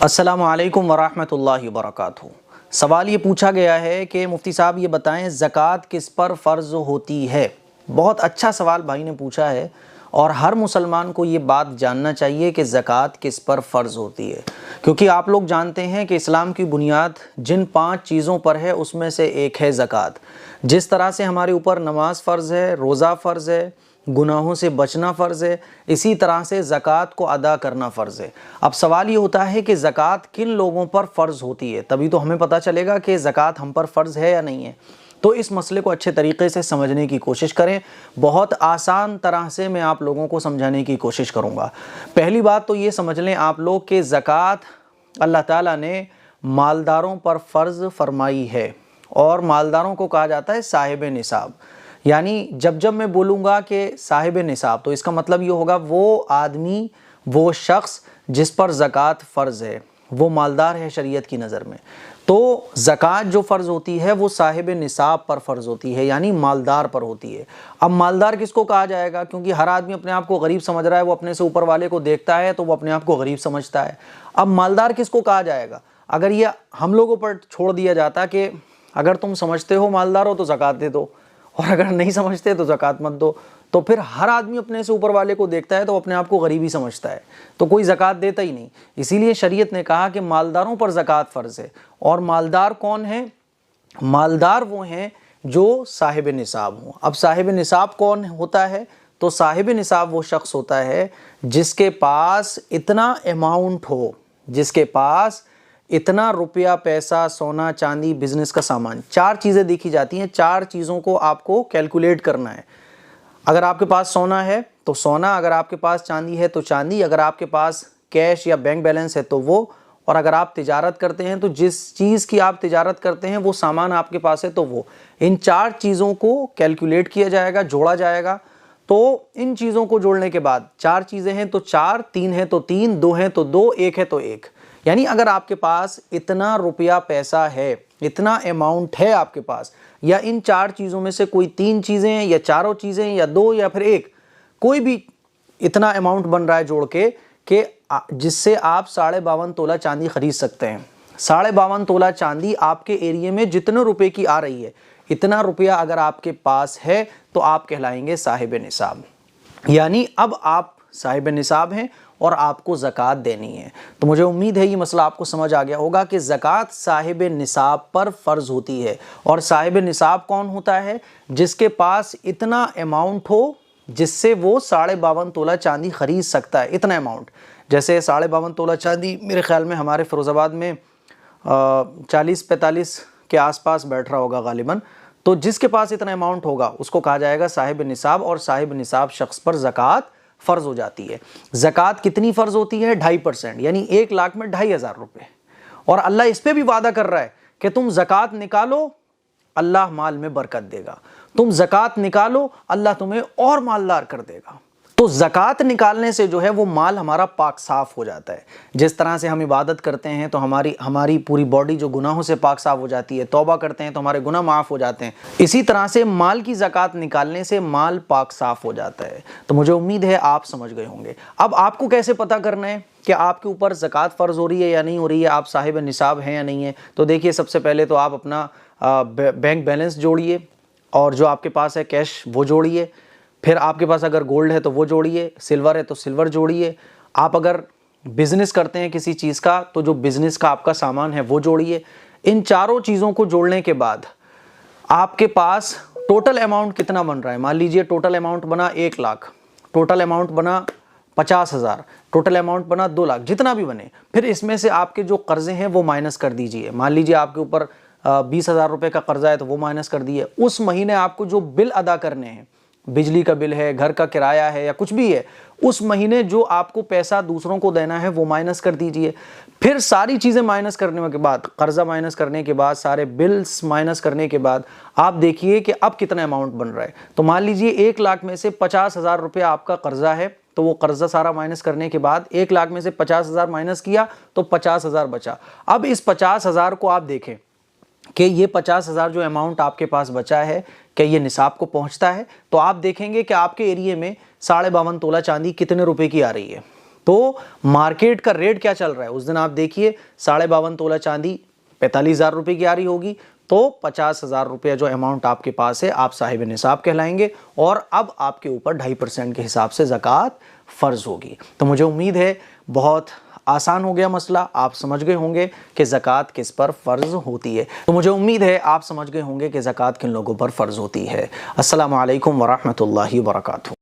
السلام علیکم ورحمۃ اللہ وبرکاتہ۔ سوال یہ پوچھا گیا ہے کہ مفتی صاحب یہ بتائیں زکوٰۃ کس پر فرض ہوتی ہے؟ بہت اچھا سوال بھائی نے پوچھا ہے، اور ہر مسلمان کو یہ بات جاننا چاہیے کہ زکوٰۃ کس پر فرض ہوتی ہے، کیونکہ آپ لوگ جانتے ہیں کہ اسلام کی بنیاد جن 5 چیزوں پر ہے اس میں سے ایک ہے زکوٰۃ۔ جس طرح سے ہمارے اوپر نماز فرض ہے، روزہ فرض ہے، گناہوں سے بچنا فرض ہے، اسی طرح سے زکوٰۃ کو ادا کرنا فرض ہے۔ اب سوال یہ ہوتا ہے کہ زکوٰۃ کن لوگوں پر فرض ہوتی ہے، تبھی تو ہمیں پتہ چلے گا کہ زکوٰۃ ہم پر فرض ہے یا نہیں ہے۔ تو اس مسئلے کو اچھے طریقے سے سمجھنے کی کوشش کریں، بہت آسان طرح سے میں آپ لوگوں کو سمجھانے کی کوشش کروں گا۔ پہلی بات تو یہ سمجھ لیں آپ لوگ کہ زکوٰۃ اللہ تعالیٰ نے مالداروں پر فرض فرمائی ہے، اور مالداروں کو کہا جاتا ہے صاحب نصاب۔ یعنی جب میں بولوں گا کہ صاحب نصاب تو اس کا مطلب یہ ہوگا وہ آدمی، وہ شخص جس پر زکوٰۃ فرض ہے، وہ مالدار ہے شریعت کی نظر میں۔ تو زکوٰۃ جو فرض ہوتی ہے وہ صاحب نصاب پر فرض ہوتی ہے، یعنی مالدار پر ہوتی ہے۔ اب مالدار کس کو کہا جائے گا؟ کیونکہ ہر آدمی اپنے آپ کو غریب سمجھ رہا ہے، وہ اپنے سے اوپر والے کو دیکھتا ہے تو وہ اپنے آپ کو غریب سمجھتا ہے۔ اب مالدار کس کو کہا جائے گا؟ اگر یہ ہم لوگوں پر چھوڑ دیا جاتا کہ اگر تم سمجھتے ہو مالدار ہو تو زکوٰۃ دے دو، اور اگر نہیں سمجھتے تو زکوٰۃ مت دو، تو پھر ہر آدمی اپنے سے اوپر والے کو دیکھتا ہے تو اپنے آپ کو غریب ہی سمجھتا ہے، تو کوئی زکوٰۃ دیتا ہی نہیں۔ اسی لیے شریعت نے کہا کہ مالداروں پر زکوٰۃ فرض ہے۔ اور مالدار کون ہیں؟ مالدار وہ ہیں جو صاحب نصاب ہوں۔ اب صاحب نصاب کون ہوتا ہے؟ تو صاحب نصاب وہ شخص ہوتا ہے جس کے پاس اتنا اماؤنٹ ہو، جس کے پاس اتنا روپیہ، پیسہ، سونا، چاندی، بزنس کا سامان۔ 4 چیزیں دیکھی جاتی ہیں، 4 چیزوں کو آپ کو کیلکولیٹ کرنا ہے۔ اگر آپ کے پاس سونا ہے تو سونا، اگر آپ کے پاس چاندی ہے تو چاندی، اگر آپ کے پاس کیش یا بینک بیلنس ہے تو وہ، اور اگر آپ تجارت کرتے ہیں تو جس چیز کی آپ تجارت کرتے ہیں وہ سامان آپ کے پاس ہے تو وہ۔ ان 4 چیزوں کو کیلکولیٹ کیا جائے گا، جوڑا جائے گا۔ تو ان چیزوں کو جوڑنے کے بعد 4 چیزیں ہیں تو 4، 3 ہیں تو 3، 2 ہیں تو 2، 1 ہے تو 1۔ یعنی اگر آپ کے پاس اتنا روپیہ پیسہ ہے، اتنا اماؤنٹ ہے آپ کے پاس، یا ان 4 چیزوں میں سے کوئی 3 چیزیں ہیں، یا چاروں چیزیں ہیں، یا 2، یا پھر 1، کوئی بھی اتنا اماؤنٹ بن رہا ہے جوڑ کے کہ جس سے آپ 52.5 تولہ چاندی خرید سکتے ہیں۔ 52.5 تولہ چاندی آپ کے ایریے میں جتنے روپے کی آ رہی ہے، اتنا روپیہ اگر آپ کے پاس ہے تو آپ کہلائیں گے صاحب نصاب۔ یعنی اب آپ صاحب نصاب ہیں اور آپ کو زکوٰۃ دینی ہے۔ تو مجھے امید ہے یہ مسئلہ آپ کو سمجھ آ گیا ہوگا کہ زکوٰۃ صاحب نصاب پر فرض ہوتی ہے۔ اور صاحب نصاب کون ہوتا ہے؟ جس کے پاس اتنا اماؤنٹ ہو جس سے وہ 52.5 تولہ چاندی خرید سکتا ہے، اتنا اماؤنٹ۔ جیسے 52.5 تولہ چاندی میرے خیال میں ہمارے فیروز آباد میں 40-45 کے آس پاس بیٹھ رہا ہوگا غالباً۔ تو جس کے پاس اتنا اماؤنٹ ہوگا اس کو کہا جائے گا صاحب نصاب، اور صاحب نصاب شخص پر زکوٰۃ فرض ہو جاتی ہے۔ زکوٰۃ کتنی فرض ہوتی ہے؟ 2.5%، یعنی 1 لاکھ میں 2,500 روپے۔ اور اللہ اس پہ بھی وعدہ کر رہا ہے کہ تم زکوٰۃ نکالو، اللہ مال میں برکت دے گا، تم زکوٰۃ نکالو، اللہ تمہیں اور مالدار کر دے گا۔ تو زکوٰۃ نکالنے سے جو ہے وہ مال ہمارا پاک صاف ہو جاتا ہے۔ جس طرح سے ہم عبادت کرتے ہیں تو ہماری پوری باڈی جو گناہوں سے پاک صاف ہو جاتی ہے، توبہ کرتے ہیں تو ہمارے گناہ معاف ہو جاتے ہیں، اسی طرح سے مال کی زکوٰۃ نکالنے سے مال پاک صاف ہو جاتا ہے۔ تو مجھے امید ہے آپ سمجھ گئے ہوں گے۔ اب آپ کو کیسے پتہ کرنا ہے کہ آپ کے اوپر زکوٰۃ فرض ہو رہی ہے یا نہیں ہو رہی ہے، آپ صاحب نصاب ہیں یا نہیں ہیں؟ تو دیکھیے، سب سے پہلے تو آپ اپنا بینک بیلنس جوڑیے، اور جو آپ کے پاس ہے کیش وہ جوڑیے۔ پھر آپ کے پاس اگر گولڈ ہے تو وہ جوڑیے، سلور ہے تو سلور جوڑیے۔ آپ اگر بزنس کرتے ہیں کسی چیز کا تو جو بزنس کا آپ کا سامان ہے وہ جوڑیے۔ ان 4 چیزوں کو جوڑنے کے بعد آپ کے پاس ٹوٹل اماؤنٹ کتنا بن رہا ہے؟ مان لیجئے ٹوٹل اماؤنٹ بنا 1 لاکھ، ٹوٹل اماؤنٹ بنا 50,000، ٹوٹل اماؤنٹ بنا 2 لاکھ، جتنا بھی بنے۔ پھر اس میں سے آپ کے جو قرضے ہیں وہ مائنس کر دیجئے۔ مان لیجئے آپ کے اوپر 20,000 روپے کا قرضہ ہے تو وہ مائنس کر دیے۔ اس مہینے آپ کو جو بل ادا کرنے ہیں، بجلی کا بل ہے، گھر کا کرایہ ہے، یا کچھ بھی ہے، اس مہینے جو آپ کو پیسہ دوسروں کو دینا ہے وہ مائنس کر دیجئے۔ پھر ساری چیزیں مائنس کرنے کے بعد، قرضہ مائنس کرنے کے بعد، سارے بلز مائنس کرنے کے بعد آپ دیکھیے کہ اب کتنا اماؤنٹ بن رہا ہے۔ تو مان لیجئے 1 لاکھ میں سے 50,000 روپے آپ کا قرضہ ہے، تو وہ قرضہ سارا مائنس کرنے کے بعد 1 لاکھ میں سے 50,000 مائنس کیا تو 50,000 بچا۔ اب اس 50,000 کو آپ دیکھیں کہ یہ 50,000 جو اماؤنٹ آپ کے پاس بچا ہے کہ یہ نصاب کو پہنچتا ہے؟ تو آپ دیکھیں گے کہ آپ کے ایریے میں 52.5 تولہ چاندی کتنے روپے کی آ رہی ہے۔ تو مارکیٹ کا ریٹ کیا چل رہا ہے؟ اس دن آپ دیکھیے 52.5 تولہ چاندی 45,000 روپے کی آ رہی ہوگی، تو 50,000 روپے جو اماؤنٹ آپ کے پاس ہے آپ صاحب نصاب کہلائیں گے، اور اب آپ کے اوپر 2.5% کے حساب سے زکوٰۃ فرض ہوگی۔ تو مجھے امید ہے بہت آسان ہو گیا مسئلہ، آپ سمجھ گئے ہوں گے کہ زکوٰۃ کس پر فرض ہوتی ہے۔ تو مجھے امید ہے آپ سمجھ گئے ہوں گے کہ زکوٰۃ کن لوگوں پر فرض ہوتی ہے۔ السلام علیکم ورحمۃ اللہ وبرکاتہ۔